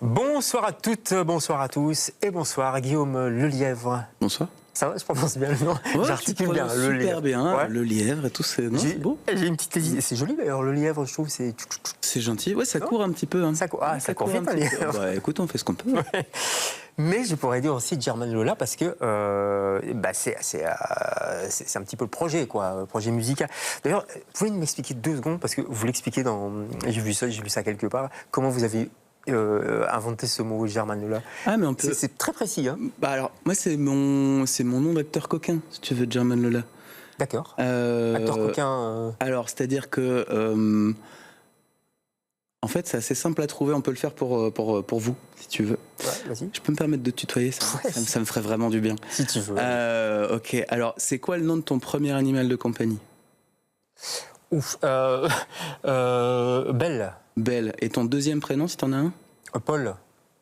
Bonsoir à toutes, bonsoir à tous et bonsoir Guillaume Lelièvre. Bonsoir. Ça va, je prononce bien le nom. Ouais, j'articule bien. Super bien, ouais. le lièvre et tout, c'est beau. J'ai une petite hésité. C'est joli d'ailleurs, le lièvre, je trouve. C'est gentil, ouais, ça court un petit peu. Hein. Ça court vite, un lièvre. Bah, écoute, on fait ce qu'on peut. Ouais. Mais je pourrais dire aussi German Lola parce que c'est un petit peu le projet, quoi, le projet musical. D'ailleurs, pouvez-vous m'expliquer 2 secondes, parce que vous l'expliquez dans. J'ai vu ça quelque part. Comment vous avez inventé ce mot German Lola? Ah, mais on peut... C'est très précis. Hein. Bah alors, moi, c'est mon nom d'acteur coquin, si tu veux, German Lola. D'accord. Acteur coquin. Alors, c'est-à-dire que. En fait, c'est assez simple à trouver. On peut le faire pour vous, si tu veux. Ouais, vas-y. Je peux me permettre de te tutoyer, ça me ferait vraiment du bien. Si tu veux. Ok. Alors, c'est quoi le nom de ton premier animal de compagnie? Ouf. Belle. Belle. Et ton deuxième prénom, si t'en as un? Paul.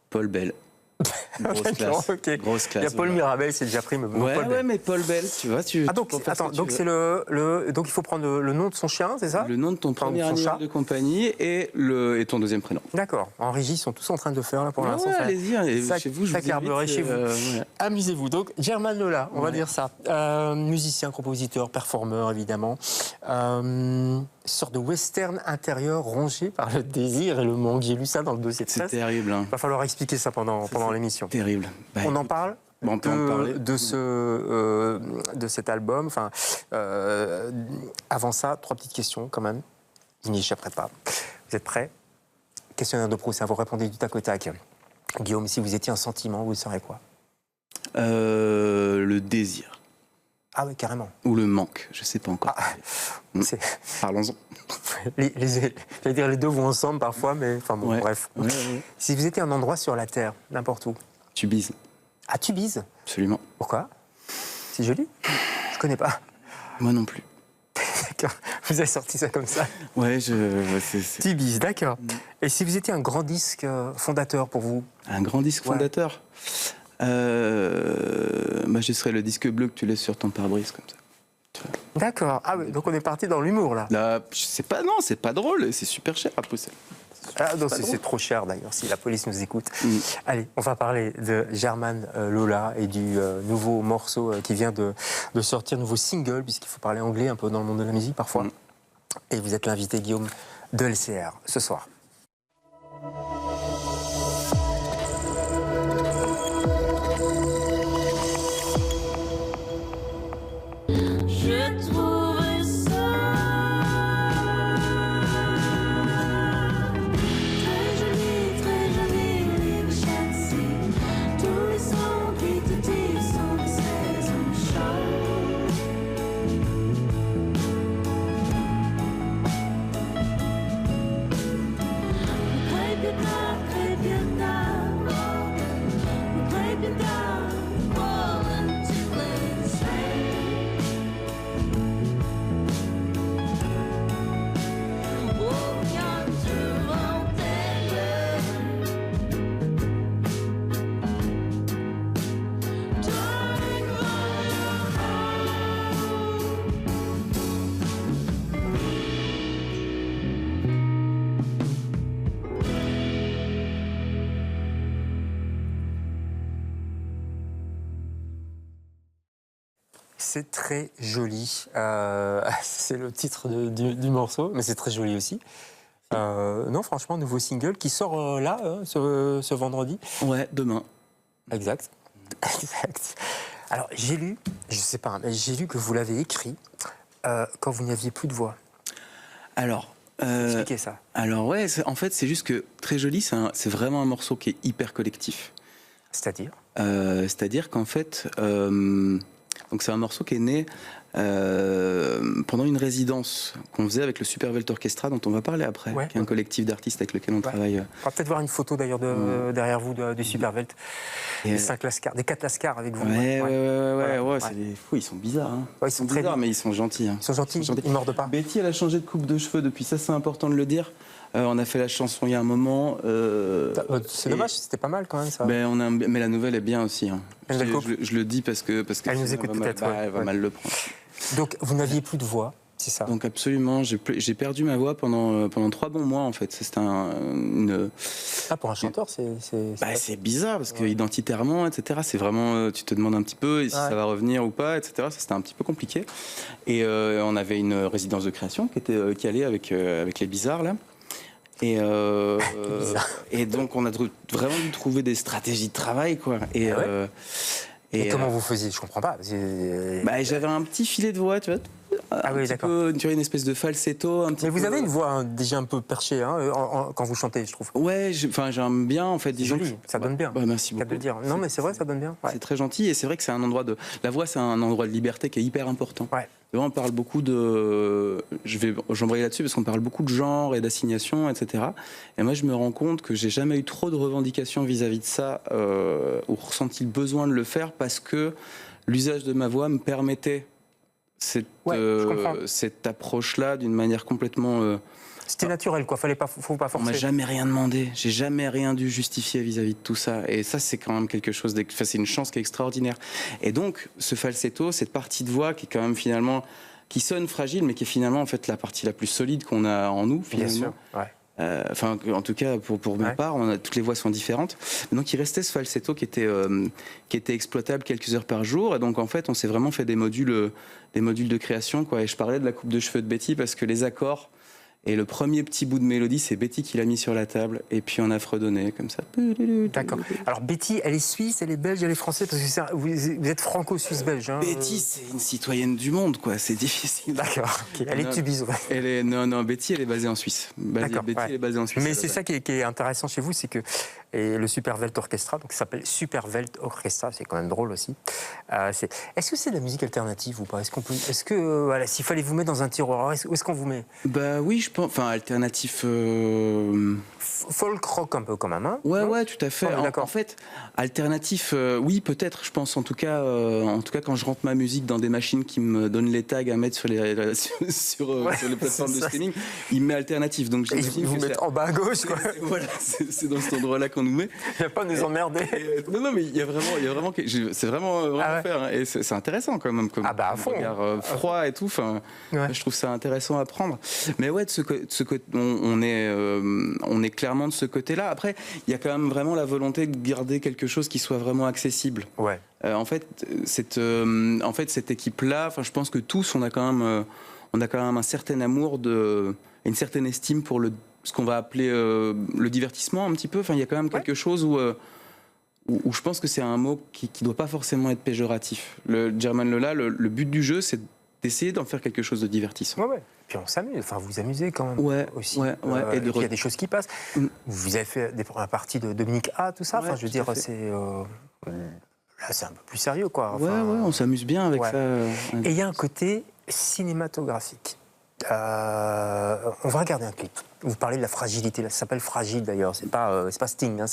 Paul Belle. Grosse classe. Okay. Grosse classe. Il y a Paul Mirabel, c'est déjà pris, mais ouais, Paul ouais, mais Paul Belle, tu vois. Donc c'est donc il faut prendre le nom de son chien, c'est ça? Le nom de ton premier animal de compagnie et ton deuxième prénom. D'accord. En régie, ils sont tous en train de le faire là pour l'instant. Ouais, allez-y, chez vous, je vous invite, chez vous. Ouais. Amusez-vous. Donc German Lola, on va dire ça. Musicien, compositeur, performeur évidemment. Sorte de western intérieur rongé par le désir et le manque. J'ai lu ça dans le dossier de presse. C'est terrible. Hein. Il va falloir expliquer ça pendant l'émission. Terrible. Bah, on en parle on peut en parler. De cet album. Enfin, avant ça, 3 petites questions quand même. Vous n'y échapperez pas. Vous êtes prêts? Questionnaire de Proust, vous répondez du tac au tac. Guillaume, si vous étiez un sentiment, vous seriez quoi? Le désir. Ah oui, carrément. Ou le manque, je sais pas encore. Parlons-en. J'allais dire les deux vont ensemble parfois, mais enfin bon, bref. Ouais. Si vous étiez un endroit sur la Terre, n'importe où. Tubize. Ah, Tubize? Absolument. Pourquoi? C'est joli? Je connais pas. Moi non plus. D'accord. Vous avez sorti ça comme ça? Ouais, Tubize, d'accord. Et si vous étiez un grand disque fondateur pour vous? Un grand disque fondateur? Je serais le disque bleu que tu laisses sur ton pare-brise comme ça. D'accord. Ah oui, donc on est parti dans l'humour là. Là, c'est pas drôle, c'est super cher à pousser. Ah non, c'est trop cher d'ailleurs si la police nous écoute. Allez, on va parler de German Lola et du nouveau morceau qui vient de sortir, nouveau single, puisqu'il faut parler anglais un peu dans le monde de la musique parfois. Et vous êtes l'invité Guillaume de LCR ce soir. Je trouve ça très joli, les chassis. Tous les sons qui te disent sont des saisons chaudes. C'est très joli. C'est le titre du morceau, mais c'est très joli aussi. Non, franchement, nouveau single qui sort là, ce vendredi. Ouais, demain. Exact. Alors, j'ai lu, je sais pas, mais j'ai lu que vous l'avez écrit quand vous n'aviez plus de voix. Alors. Expliquez ça. Alors, ouais, en fait, c'est juste que très joli, c'est vraiment un morceau qui est hyper collectif. C'est-à-dire C'est-à-dire qu'en fait. Donc c'est un morceau qui est né pendant une résidence qu'on faisait avec le Supervelt Orchestra, dont on va parler après, qui est un collectif d'artistes avec lequel on travaille. On va peut-être voir une photo d'ailleurs derrière vous du Supervelt. Des 4 Lascars avec vous. Ouais, c'est des fous, ils sont bizarres. Hein. Ouais, ils sont très bizarres, mais ils sont gentils. Hein. Ils sont gentils, ils mordent pas. Betty, elle a changé de coupe de cheveux depuis, ça c'est important de le dire. On a fait la chanson il y a un moment. C'est dommage, c'était pas mal quand même ça. Mais la nouvelle est bien aussi. Hein. Je le dis parce que elle nous écoute peut-être. Elle va mal le prendre. Donc vous n'aviez plus de voix. C'est ça. Donc absolument, j'ai perdu ma voix pendant 3 bons mois en fait. C'était pour un chanteur, c'est bizarre parce que identitairement, etc. C'est vraiment, tu te demandes un petit peu si ça va revenir ou pas, etc. Ça, c'était un petit peu compliqué. Et on avait une résidence de création qui allait avec les Bizarres là. Et donc on a vraiment dû trouver des stratégies de travail quoi. Et comment vous faisiez? Je comprends pas. J'avais un petit filet de voix, tu vois. Tu vois, une espèce de falsetto un petit peu. Mais vous avez une voix déjà un peu perchée quand vous chantez, je trouve. Ouais, j'aime bien en fait. C'est joli, ça donne bien. Merci beaucoup. De dire. Non mais c'est vrai, ça donne bien. Ouais. C'est très gentil et c'est vrai que c'est un endroit la voix, c'est un endroit de liberté qui est hyper important. Ouais. On parle beaucoup j'embraye là-dessus parce qu'on parle beaucoup de genre et d'assignation, etc. Et moi, je me rends compte que j'ai jamais eu trop de revendications vis-à-vis de ça ou ressenti le besoin de le faire parce que l'usage de ma voix me permettait cette approche-là d'une manière complètement... C'était naturel, quoi. Faut pas forcer. On m'a jamais rien demandé. J'ai jamais rien dû justifier vis-à-vis de tout ça. Et ça, c'est quand même quelque chose. C'est une chance qui est extraordinaire. Et donc, ce falsetto, cette partie de voix qui est quand même finalement, qui sonne fragile, mais qui est finalement en fait la partie la plus solide qu'on a en nous. Finalement. Bien sûr. Ouais. En tout cas, pour ma part, toutes les voix sont différentes. Donc, il restait ce falsetto qui était exploitable quelques heures par jour. Et donc, en fait, on s'est vraiment fait des modules de création, quoi. Et je parlais de la coupe de cheveux de Betty parce que les accords. Et le premier petit bout de mélodie, c'est Betty qui l'a mis sur la table, et puis on a fredonné comme ça. D'accord. Alors Betty, elle est suisse, elle est belge, elle est française, parce que vous êtes franco-suisse-belge. Betty, c'est une citoyenne du monde, quoi. C'est difficile. D'accord. Okay. Elle est tubise. Ouais. Non, Betty, elle est basée en Suisse. D'accord. Betty, elle est basée en Suisse. Mais c'est ça qui est intéressant chez vous, c'est que le Superwelt Orchestra, donc ça s'appelle Superwelt Orchestra, c'est quand même drôle aussi. Est-ce que c'est de la musique alternative ou pas? Est-ce que s'il fallait vous mettre dans un tiroir, où est-ce qu'on vous met? Oui, je pense. Enfin, alternatif. Folk rock un peu quand même, hein? Ouais, tout à fait. En fait, alternatif, oui, peut-être. Je pense en tout cas, quand je rentre ma musique dans des machines qui me donnent les tags à mettre sur les plateformes de streaming, il me met alternatif. Donc ils vous mettent en bas à gauche, quoi. Voilà, c'est dans cet endroit-là qu'on nous met. Il n'y a pas à nous emmerder. Non, mais il y a vraiment, c'est vraiment faire. Hein, et c'est intéressant quand même, comme à fond. Regard froid et tout. Enfin, je trouve ça intéressant à prendre. Mais ouais, on est clairement de ce côté-là. Après, il y a quand même vraiment la volonté de garder quelque chose qui soit vraiment accessible. Ouais. En fait, cette équipe-là, je pense que tous, on a quand même un certain amour une certaine estime pour ce qu'on va appeler le divertissement un petit peu. Enfin, il y a quand même quelque chose où je pense que c'est un mot qui ne doit pas forcément être péjoratif. Le German Lola, le but du jeu, c'est d'essayer d'en faire quelque chose de divertissant. Ouais. Puis on s'amuse, vous vous amusez quand même aussi. Ouais. Et il y a des choses qui passent. Vous avez fait la partie de Dominique A, tout ça. Je veux dire, c'est là, c'est un peu plus sérieux, quoi. On s'amuse bien avec ça. Et il y a un côté cinématographique. On va regarder un clip. Vous parlez de la fragilité. Là, ça s'appelle Fragile d'ailleurs. C'est pas Sting. Hein,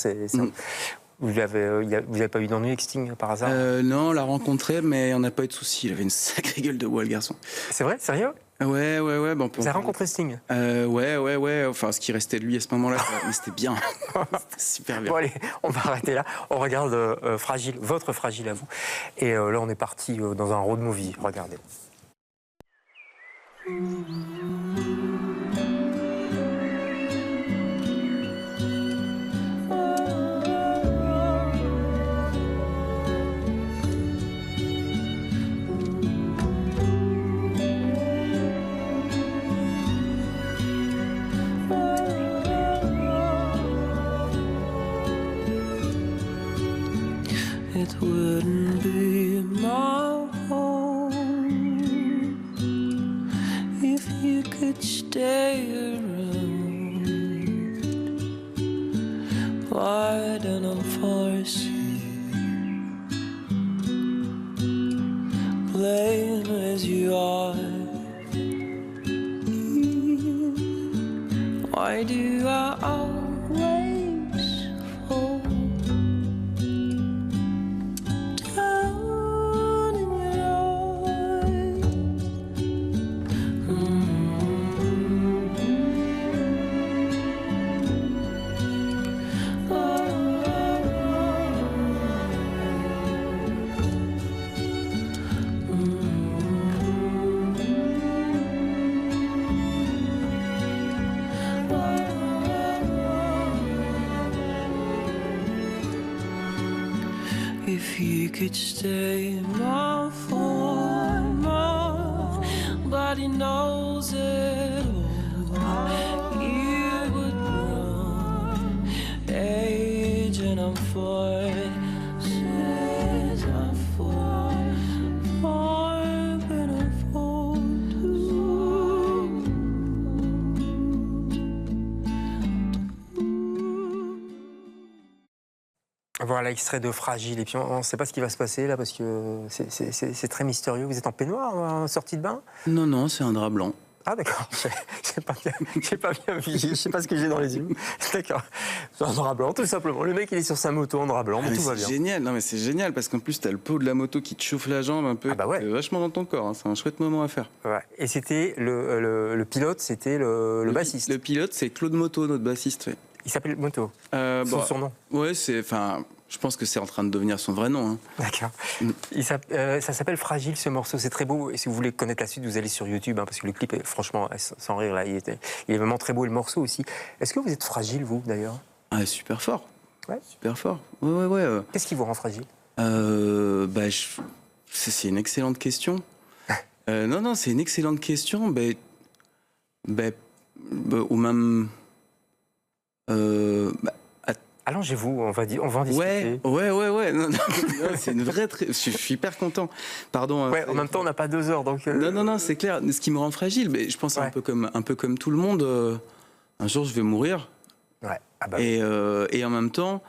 Vous n'avez pas eu d'ennui avec Sting par hasard? Non, on l'a rencontré, mais on n'a pas eu de soucis. Il avait une sacrée gueule de bois, le garçon. C'est vrai? Sérieux? Ouais. Vous avez rencontré Sting? Ouais. Enfin, ce qui restait de lui à ce moment-là, mais c'était bien. C'était super bien. Bon, allez, on va arrêter là. On regarde Fragile, votre Fragile à vous. Et là, on est parti dans un road movie. Regardez. It wouldn't be my home if you could stay around. Why don't I force you? Plain as you are. Why do I always fall? if you could stay more for more. But he knows it all. You would run, age and I'm for says I'm for but I'm for two. Voilà, extrait de Fragile. Et puis on ne sait pas ce qui va se passer là parce que c'est très mystérieux. Vous êtes en peignoir, en sortie de bain? Non, non, c'est un drap blanc. Ah d'accord, j'ai pas bien vu, je sais pas ce que j'ai dans les yeux. D'accord, c'est un drap blanc tout simplement. Le mec il est sur sa moto en drap blanc, mais tout va bien. C'est génial, non mais c'est génial parce qu'en plus t'as le pot de la moto qui te chauffe la jambe un peu, Ah bah ouais. c'est vachement dans ton corps, hein. C'est un chouette moment à faire. Ouais. Et c'était le pilote, c'était le bassiste. Le pilote c'est Claude Moto, notre bassiste. Ouais. Il s'appelle Moto, son nom. Ouais, je pense que c'est en train de devenir son vrai nom. Hein. D'accord. Ça s'appelle Fragile ce morceau, c'est très beau. Et si vous voulez connaître la suite, vous allez sur YouTube, hein, parce que le clip, est, franchement, sans rire, là, il est vraiment très beau. Et le morceau aussi. Est-ce que vous êtes fragile, vous, d'ailleurs? Ah, super fort. Ouais. Super fort. Ouais. Qu'est-ce qui vous rend fragile? C'est une excellente question. Non, c'est une excellente question. Ou même. Allongez-vous, on va en discuter. Ouais. Non, c'est une vraie. Je suis hyper content. Pardon. Ouais, en même temps, on n'a pas 2 heures, donc. Non, c'est clair. Ce qui me rend fragile, mais je pense Ouais. un peu comme tout le monde. Un jour, je vais mourir. Ouais. Ah bah, Et en même temps,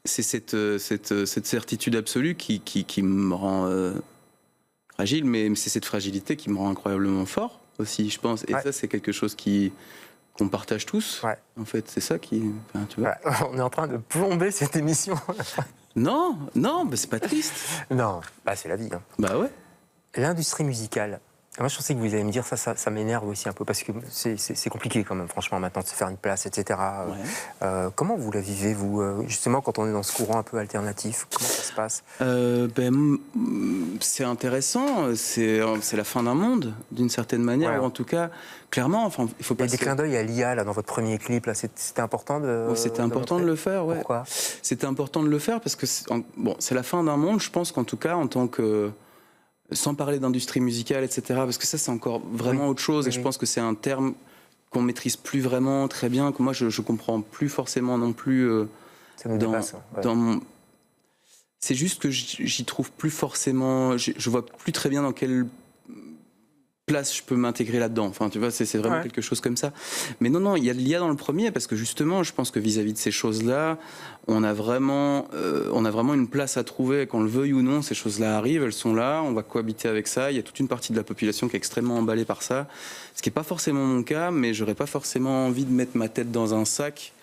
c'est cette certitude absolue qui me rend fragile, mais c'est cette fragilité qui me rend incroyablement fort aussi, je pense. Et ça, c'est quelque chose qu'on partage tous. Ouais. En fait, c'est ça qui. Enfin, tu vois. ouais, on est en train de plomber cette émission. Non, c'est pas triste. Non, bah, c'est la vie. Hein. Bah ouais. L'industrie musicale. Moi, je pensais que vous alliez me dire ça m'énerve aussi un peu parce que c'est compliqué quand même, franchement, maintenant de se faire une place, etc. Ouais. Comment vous la vivez, vous, justement, quand on est dans ce courant un peu alternatif? Comment ça se passe? C'est intéressant. C'est la fin d'un monde, d'une certaine manière. Ouais. Ou en tout cas, clairement, enfin, il faut Il y pas. a des clins d'œil à l'IA là dans votre premier clip. Là, c'était important de. C'était important de le faire, ouais. Pourquoi? C'était important de le faire parce que c'est la fin d'un monde. Je pense qu'en tout cas, en tant que sans parler d'industrie musicale, etc. Parce que ça, c'est encore vraiment autre chose. Et je pense que c'est un terme qu'on maîtrise plus vraiment très bien. Que moi, je comprends plus forcément non plus. Ça nous dépasse. Ouais. Dans mon... C'est juste que j'y trouve plus forcément. Je vois plus très bien dans quelle place je peux m'intégrer là-dedans. Enfin, tu vois, c'est vraiment quelque chose comme ça. Mais non, il y a de l'IA dans le premier parce que justement, je pense que vis-à-vis de ces choses-là, on a vraiment une place à trouver. Qu'on le veuille ou non, ces choses-là arrivent, elles sont là, on va cohabiter avec ça. Il y a toute une partie de la population qui est extrêmement emballée par ça. Ce qui n'est pas forcément mon cas, mais j'aurais pas forcément envie de mettre ma tête dans un sac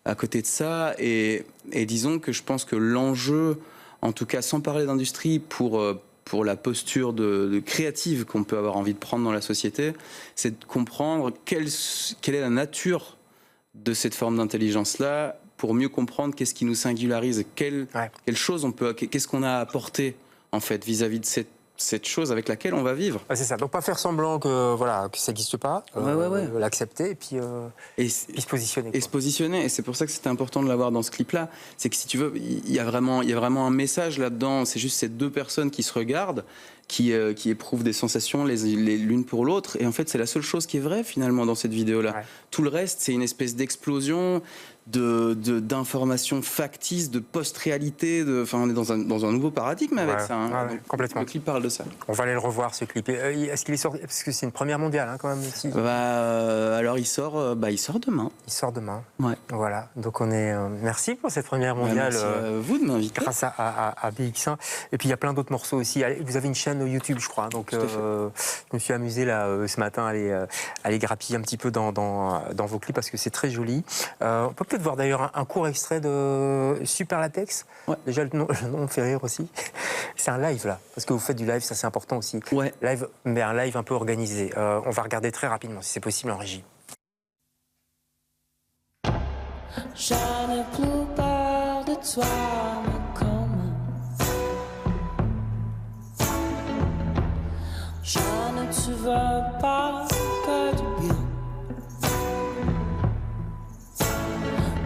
à côté de ça. Et disons que je pense que l'enjeu, en tout cas sans parler d'industrie, pour la posture de créative qu'on peut avoir envie de prendre dans la société, c'est de comprendre quelle est la nature de cette forme d'intelligence-là, pour mieux comprendre qu'est-ce qui nous singularise, quelle chose qu'est-ce qu'on a à apporter en fait vis-à-vis de cette chose avec laquelle on va vivre. C'est ça. Donc pas faire semblant que ça n'existe pas, l'accepter et puis se positionner. Et se positionner. Et c'est pour ça que c'était important de l'avoir dans ce clip-là. C'est que si tu veux, il y a vraiment un message là-dedans. C'est juste ces 2 personnes qui se regardent, qui éprouvent des sensations l'une pour l'autre. Et en fait, c'est la seule chose qui est vraie finalement dans cette vidéo-là. Ouais. Tout le reste, c'est une espèce d'explosion d'informations factices, de post-réalité. Enfin, on est dans un nouveau paradigme avec ça. Hein. Donc, complètement. Le clip parle de ça. On va aller le revoir, ce clip. Est-ce qu'il est sorti? Parce que c'est une première mondiale, hein, quand même. Ici. Alors, il sort demain. Il sort demain. Ouais. Voilà. Donc, on est. Merci pour cette première mondiale. Merci à vous de m'inviter. Grâce à BX1. Et puis, il y a plein d'autres morceaux aussi. Vous avez une chaîne YouTube, je crois. Donc, je me suis amusé là, ce matin à aller grappiller un petit peu dans vos clips parce que c'est très joli. On peut peut-être voir d'ailleurs un court extrait de Super Latex. Ouais. Déjà, le nom me fait rire aussi. C'est un live là, parce que vous faites du live, ça c'est important aussi. Ouais. Live, mais un live un peu organisé. On va regarder très rapidement, si c'est possible, en régie. Je n'ai plus peur de toi, mais comme je ne te veux pas que du bien.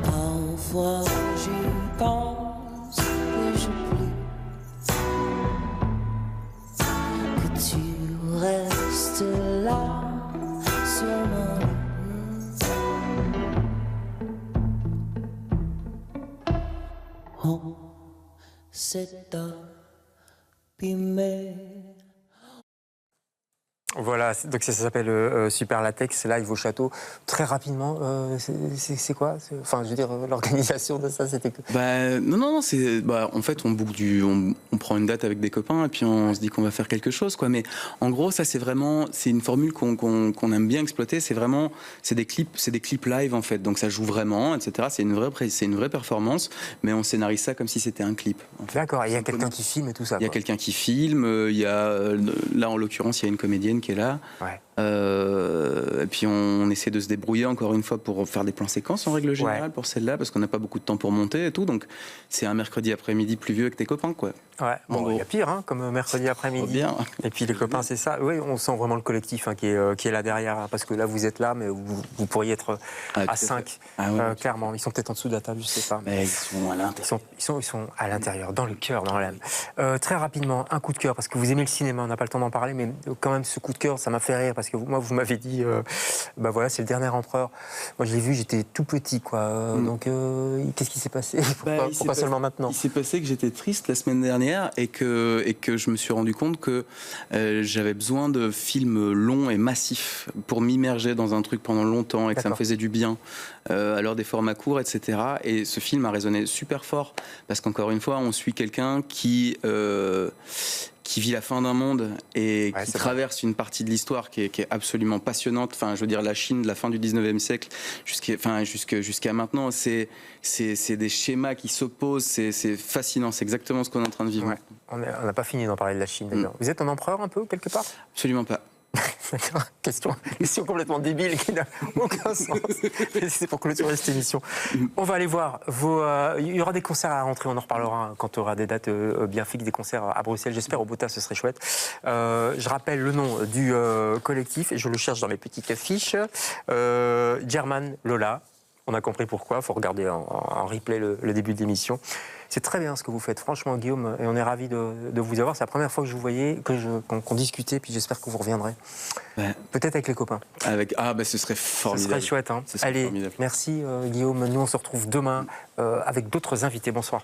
Parfois j'y pense que je plie. on s'est abîmé. Voilà, donc ça s'appelle Super Latex, live au château. Très rapidement, c'est quoi? Enfin, je veux dire, l'organisation de ça, c'était que... Non, c'est... en fait, on boucle on prend une date avec des copains et puis on se dit qu'on va faire quelque chose, quoi. Mais en gros, ça, c'est vraiment... C'est une formule qu'on aime bien exploiter. C'est vraiment... C'est des clips live, en fait. Donc ça joue vraiment, etc. C'est une vraie performance, mais on scénarise ça comme si c'était un clip. En fait. D'accord, il y a quelqu'un qui filme et tout ça. Il y a quelqu'un qui filme, il y a... Là, en l'occurrence, il y a une comédienne qui est là. Ouais. Et puis on essaie de se débrouiller encore une fois pour faire des plans séquences en règle générale pour celle-là parce qu'on n'a pas beaucoup de temps pour monter et tout, donc c'est un mercredi après-midi pluvieux avec tes copains, quoi. Ouais, bon, il y a pire, hein, comme mercredi après-midi. Bien. Et puis les copains, c'est ça. Oui, on sent vraiment le collectif qui est là derrière, hein, parce que là vous êtes là, mais vous pourriez être à 5, clairement. Ils sont peut-être en dessous de la table, je sais pas. Mais ils sont à l'intérieur. Ils sont à l'intérieur, dans le cœur, dans l'âme. Très rapidement, un coup de cœur, parce que vous aimez le cinéma, on n'a pas le temps d'en parler, mais quand même ce coup de cœur, ça m'a fait rire, parce que moi, vous m'avez dit, voilà, c'est le dernier empereur. Moi, je l'ai vu, j'étais tout petit, quoi. Donc, qu'est-ce qui s'est passé? Pourquoi seulement maintenant? Il s'est passé que j'étais triste la semaine dernière et que je me suis rendu compte que j'avais besoin de films longs et massifs pour m'immerger dans un truc pendant longtemps et que ça me faisait du bien. Alors des formats courts, etc. Et ce film a résonné super fort parce qu'encore une fois, on suit quelqu'un qui vit la fin d'un monde et qui traverse une partie de l'histoire qui est absolument passionnante. Enfin, je veux dire, la Chine de la fin du 19e siècle jusqu'à maintenant, c'est des schémas qui s'opposent, c'est fascinant, c'est exactement ce qu'on est en train de vivre. Ouais. On n'a pas fini d'en parler de la Chine, d'ailleurs. Vous êtes un empereur, un peu, quelque part? Absolument pas. D'accord. Question complètement débile qui n'a aucun sens. C'est pour clôturer cette émission. On va aller voir il y aura des concerts à la rentrée, on en reparlera quand il y aura des dates bien fixes, des concerts à Bruxelles, j'espère, au Bota, ce serait chouette. Je rappelle le nom du collectif, et je le cherche dans mes petites fiches. German Lola. On a compris pourquoi, il faut regarder en replay le début de l'émission. C'est très bien ce que vous faites, franchement, Guillaume, et on est ravis de vous avoir. C'est la première fois que je vous voyais, qu'on discutait, puis j'espère que vous reviendrez. Ouais. Peut-être avec les copains. Ce serait formidable. Ce serait chouette, hein. Allez, formidable. Merci Guillaume. Nous, on se retrouve demain avec d'autres invités. Bonsoir.